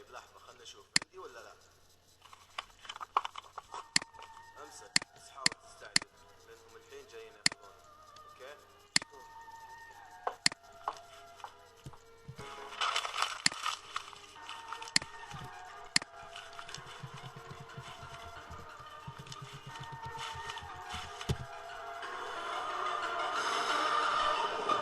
طيب لحظة خلنا نشوف عندي ولا لا. امسك بس حاول تستعجل لانهم الحين جايين ياخذونك. اوكي؟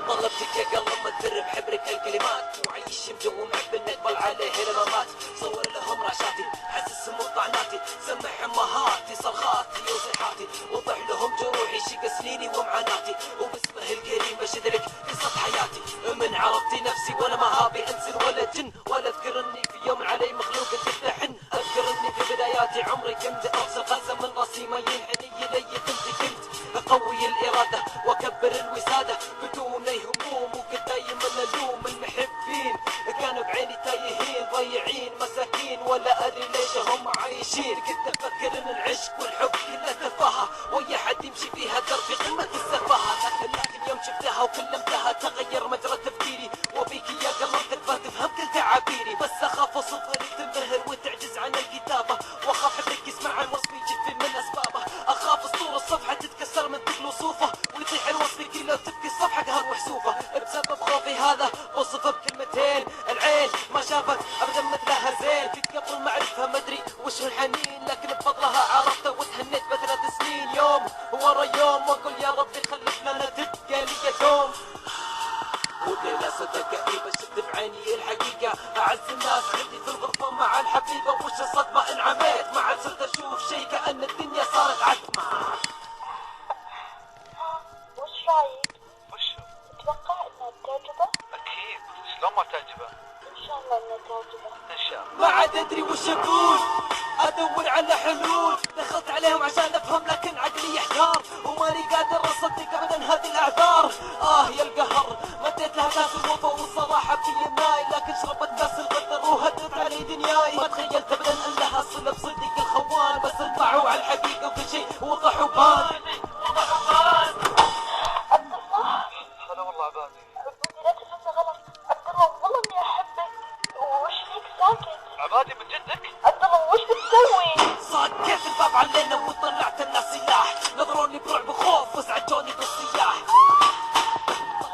طلبتك يا قلب ما تدرب حبرك الكلمات وعيش مجوم عب نقبل عليه الممات. صور لهم رعشاتي حسسهم طعناتي سمع حماهاتي صرخاتي وصيحاتي وضح لهم جروحي شق سنيني ومعاناتي وباسمه الكريم بشدلك قصة حياتي. من عرفتي نفسي وانا ما هابي انسى ولا جن ولا اذكر اني في يوم علي مخلوق تفتحن. اذكر اني في بداياتي عمري كنت افصل قسم من راسي ما ينحني الي كنت اقوي الاراده واكبر الوساده بدون اي هموم وكنت دايما الوم المحبين كانوا بعيني تايهين ضيعين مساكين ولا ادري ليش هم عايشين. كنت افكر ان العشق والحب كلها تفاهه ويا حد يمشي فيها دربي قمه السفاهه. لكن يوم شفتها وكلمتها تغير مجرى تفكيري وبيك يا قلب تكفى تفهم كل تعابيري. بس اخاف اوصفها لك تنبهر وتعجز عن الكتابه واخاف حدك يسمع عن وصفي جد من اسبابه. اخاف اسطور الصفحه تتكسر من ثقل وصوفه ويطيح الوصف كي لو تبكي الصفحه قهر وحسوفه. بسبب خوفي هذا اوصفه بكلمتين العين ما شافت ابدا مثلها زين. كنت قبل ما اعرفها ما ادري وش الحنين لكن بفضلها عرفته وتهنيت بثلاث سنين يوم ورا يوم واقول يا ربي خلف لنا تبقى لي دوم. وليلة صدق كئيبة شفت بعيني الحقيقة أعز الناس عندي في الغرفة مع الحبيبة وش الصدمة انعميت ما عاد صرت أشوف شي كأن الدنيا صارت عتمة. وش رايك؟ وشو؟ تتوقع انها تعجبه؟ اكيد، شلون ما تعجبه؟ ان شاء الله انها تعجبه. ان شاء الله. ما عاد أدري وش أقول أدور على حلول دخلت عليهم عشان أفهم لكن عقلي يحتار وماني قادر أصدق أبدا هذه الأعذار. يا القهر مديت لها كاس الوفا والصراحة بكل ماي لكن شربت كاس القدر وهدت علي دنياي. ما تخيلت أبدا أن لها صلة بصدق الخوان بس انطعوا على الحقيقة وكل شيء وضح وبان. عبد الله هلا والله عبادي. عبودي لا تفهمنا غلط. عبد الله والله اني احبك. وش فيك ساكت؟ عبادي من جدك؟ عبد الله وش بتسوي؟ صكيت الباب علينا وطلعت الناس سلاح نظروني برعب وخوف وازعجوني بالصياح.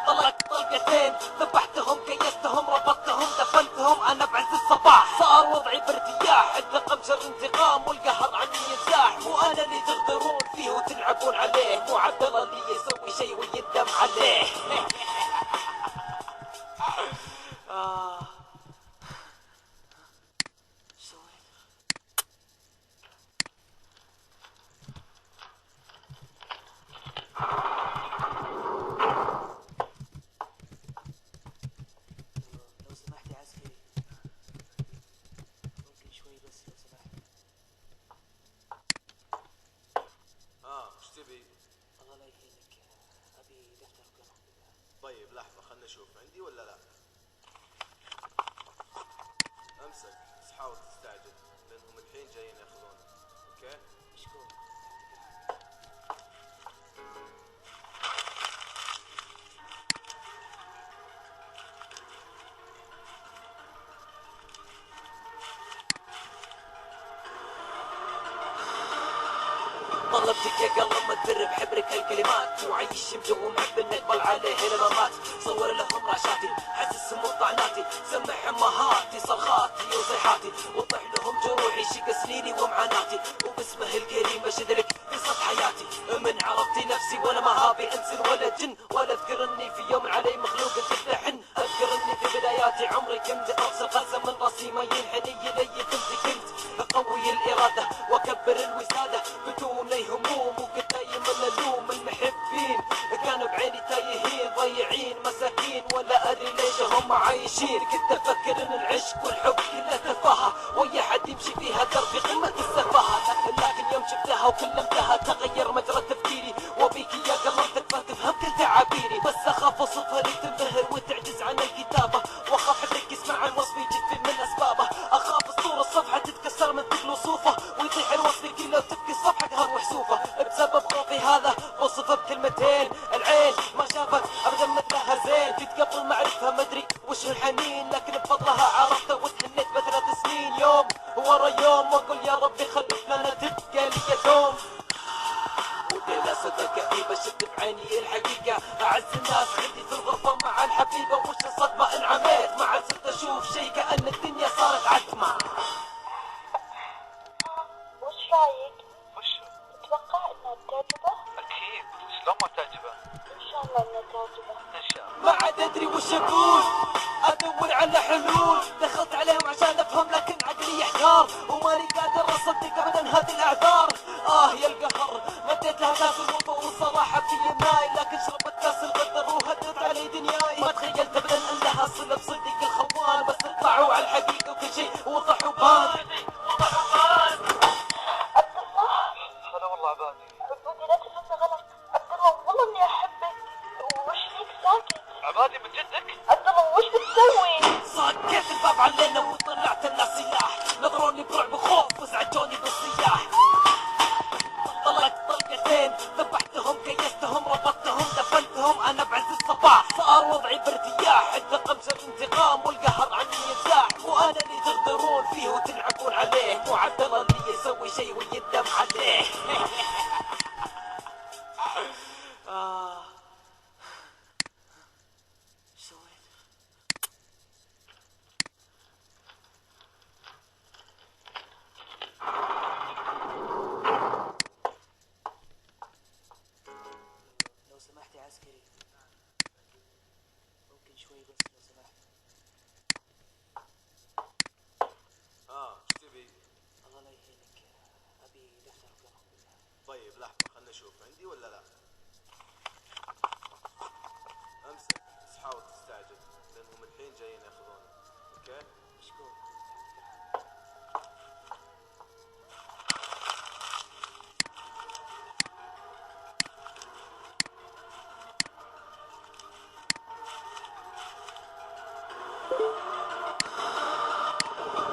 طلقت طلقتين ذبحتهم كيستهم ربطتهم دفنتهم انا بعز الصباح. صار وضعي بارتياح انتقم شر انتقام والقهر عني ينزاح. مو انا اللي تغدرون فيه وتلعبون عليه مو عبد الله اللي يسوي شيء ويندم عليه. لو سمحت يا عسكري ممكن شوي بس لو سمحت. ايش تبي؟ الله لا يهينك ابي دفتر وقلم. طيب لحظة خلنا نشوف عندي ولا لا. امسك بس حاول تستعجل لانهم الحين جايين ياخذونك. اوكي؟ مشكور. طلبتك يا قلب ما تدرب حبرك الكلمات وعيش مجوم عب نقبل عليه الممات. صور لهم رعشاتي حسسهم طعناتي سمع حماهاتي صرخاتي وصيحاتي وضح لهم جروحي شق سنيني ومعاناتي وباسمه الكريم بشدلك قصة حياتي. من عرفتي نفسي وانا ما هابي انسى ولا جن ولا اذكر اني في يوم علي مخلوق تفتحن. اذكر اني في بداياتي عمري كنت افصل قسم من راسي ما ينحني الي كنت اقوي الاراده واكبر الوساده بدون اي هموم وكنت دايما الوم المحبين كانوا بعيني تايهين ضيعين مساكين ولا ادري ليش هم عايشين. كنت افكر ان العشق والحب كلها تفاهه ويا حد يمشي فيها دربي قمه السفاهه. لكن يوم شفتها وكلمتها تغير مجرى تفكيري وبيك يا قلب تكفى تفهم كل تعابيري. بس اخاف اوصفها لك تنبهر وتعجز عن الكتابه واخاف حدك يسمع عن وصفي جد من اسبابه. اخاف اسطور الصفحه تتكسر من ثقل وصوفه ويطيح الوصف كي لو تبكي الصفحه قهر وحسوفه. بسبب خوفي هذا اوصفه بكلمتين العين ما شافت ابدا مثلها زين. كنت قبل ما اعرفها ما ادري وش الحنين لكن بفضلها عرفته وتهنيت بثلاث سنين طلعوا على الحقيقة وكل شيء وضح وبان. عبد الله هلا والله عبادي. عبودي لا تفهمني غلط. عبد الله والله اني احبك. وش فيك ساكت؟ عبادي من جدك؟ عبد الله وش بتسوي؟ صكيت الباب علينا وطلعت الناس سلاح، نظروني برعب وخوف وزعجوني بالصياح. طلقت طلقتين ذبحتهم كيستهم ربطتهم دفنتهم انا بعز الصباح. صار وضعي بارتياح، انتقمت الانتقام والقهر عني ينزاح. مو انا اللي تغدرون فيه وتلعبون عليه، مو عبد الله اللي يسوي شيء ويندم عليه. ايش سويت؟ لو سمحت يا عسكري، ممكن شوي بس لو سمحت. ايش تبي؟ الله لا يهينك، ابي دفتر وقلم بالله. طيب لحظة خلنا نشوف عندي ولا لا. امسك بس حاول تستعجل لانهم الحين جايين ياخذونه. اوكي؟ مشكور.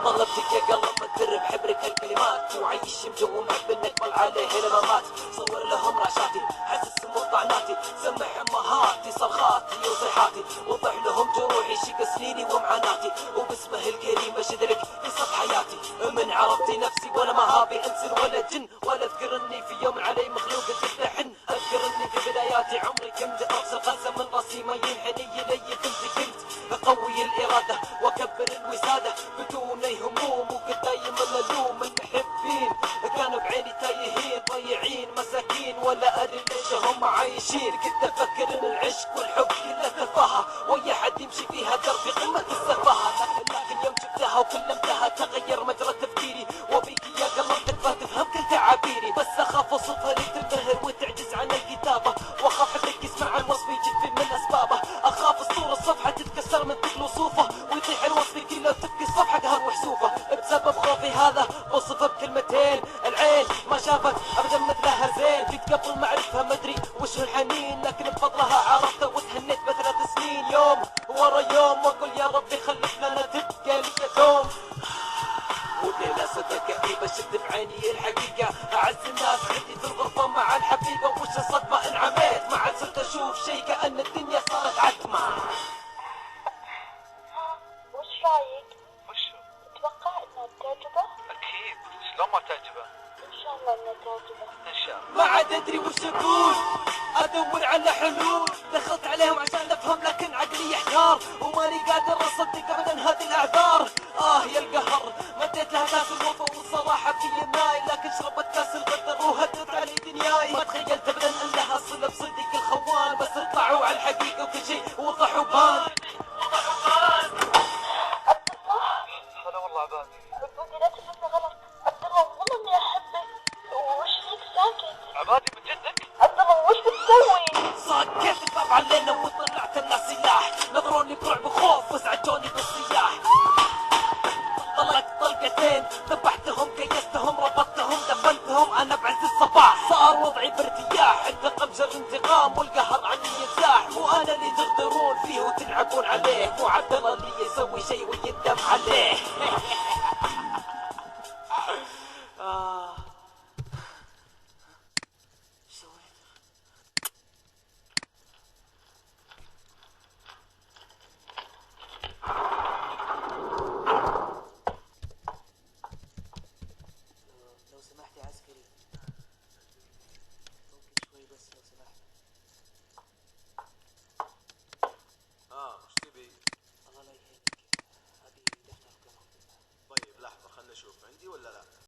طلبتك يا قلب ما تدرب حبرك الكلمات، وعيش مجوم حب نقبل عليه الممات. صور لهم راشاتي حسسهم طعناتي، سمع امهاتي صرخاتي وصيحاتي، وضح لهم جروحي شق سنيني ومعاناتي، وباسمه الكريم اشدلك قصة حياتي. من عرفت نفسي وانا ما هابي انسن ولا جن، ولا اذكر اني في يوم علي مخلوق تفتحن. اذكر اني في بداياتي عمري كنت ابصر قسم من راسي ما ينحني الي كنت اقوي الاراده واكبر الوساده بدون اي هموم، وكنت دايم ملوم. المحبين كانوا بعيني تايهين ضيعين مساكين، ولا ادري ليش هم عايشين. كنت افكر ان العشق والحب كلها تفاهه، ويا حد يمشي فيها درب قمه السفاهه. لكن يوم شفتها وكلمتها تغير مجرى تفكيري، وبيك يا قلب تكفى تفهم كل تعابيري. بس اخاف اوصفها لي تنبهر وتعجز عن الكتابه، واخاف حدك يسمع عن وصفي جد من اسبابه. اخاف الصوره الصفحه تتكسر من ثقل وصوفه، ويطيح الوصف كله تبكي الصفحه قهر وحسوفه. بسبب خوفي هذا اوصفه بكلمتين، العين ما شافت ابدا مثلها زين. جيت قبل ما اعرفها مدري وش الحنين، لكن بفضلها عرفتها وتهنيت بثلاث سنين. يوم ورا يوم واقول يا ربي خلف لنا تبقى لي دوم. وليلة صدق كئيبة شفت بعيني الحقيقة، أعز الناس عندي في الغرفة مع الحبيبة. وش الصدمة انعميت ما عاد صرت أشوف شي، كأن الدنيا صارت عتمة. وش رايك؟ وشو؟ تتوقع انها تعجبه؟ اكيد، شلون ما تعجبه؟ ان شاء الله انها تعجبه. ان شاء الله. ما عاد ادري وش اقول، ادور على حلول. دخلت عليهم عشان افهم لكن عقلي يحتار، وماني قادر اصدق ابدا هذه الاعذار. يا القهر مديت لها كاس الوفا والصراحه في ماي، لكن شربت كاس الغدر وهدت علي دنياي. ما تخيلت ابدا ان لها صله بصدق الخوان، بس اطلعوا على الحقيقه وكل شيء وضح وبان. عبد الله هلا والله عبادي. عبودي لا تفهمني غلط. عبد الله والله اني احبك. وش فيك ساكت؟ عبادي من جدك؟ عبد الله وش بتسوي؟ صكيت الباب علينا وطلعت الناس سلاح، نظروني برعب وخوف وزعجوني بالصياح. طلقت طلقتين ذبحتهم كيستهم ربطتهم دفنتهم انا بعز الصباح. صار وضعي بارتياح، انتقم جر انتقام والقهر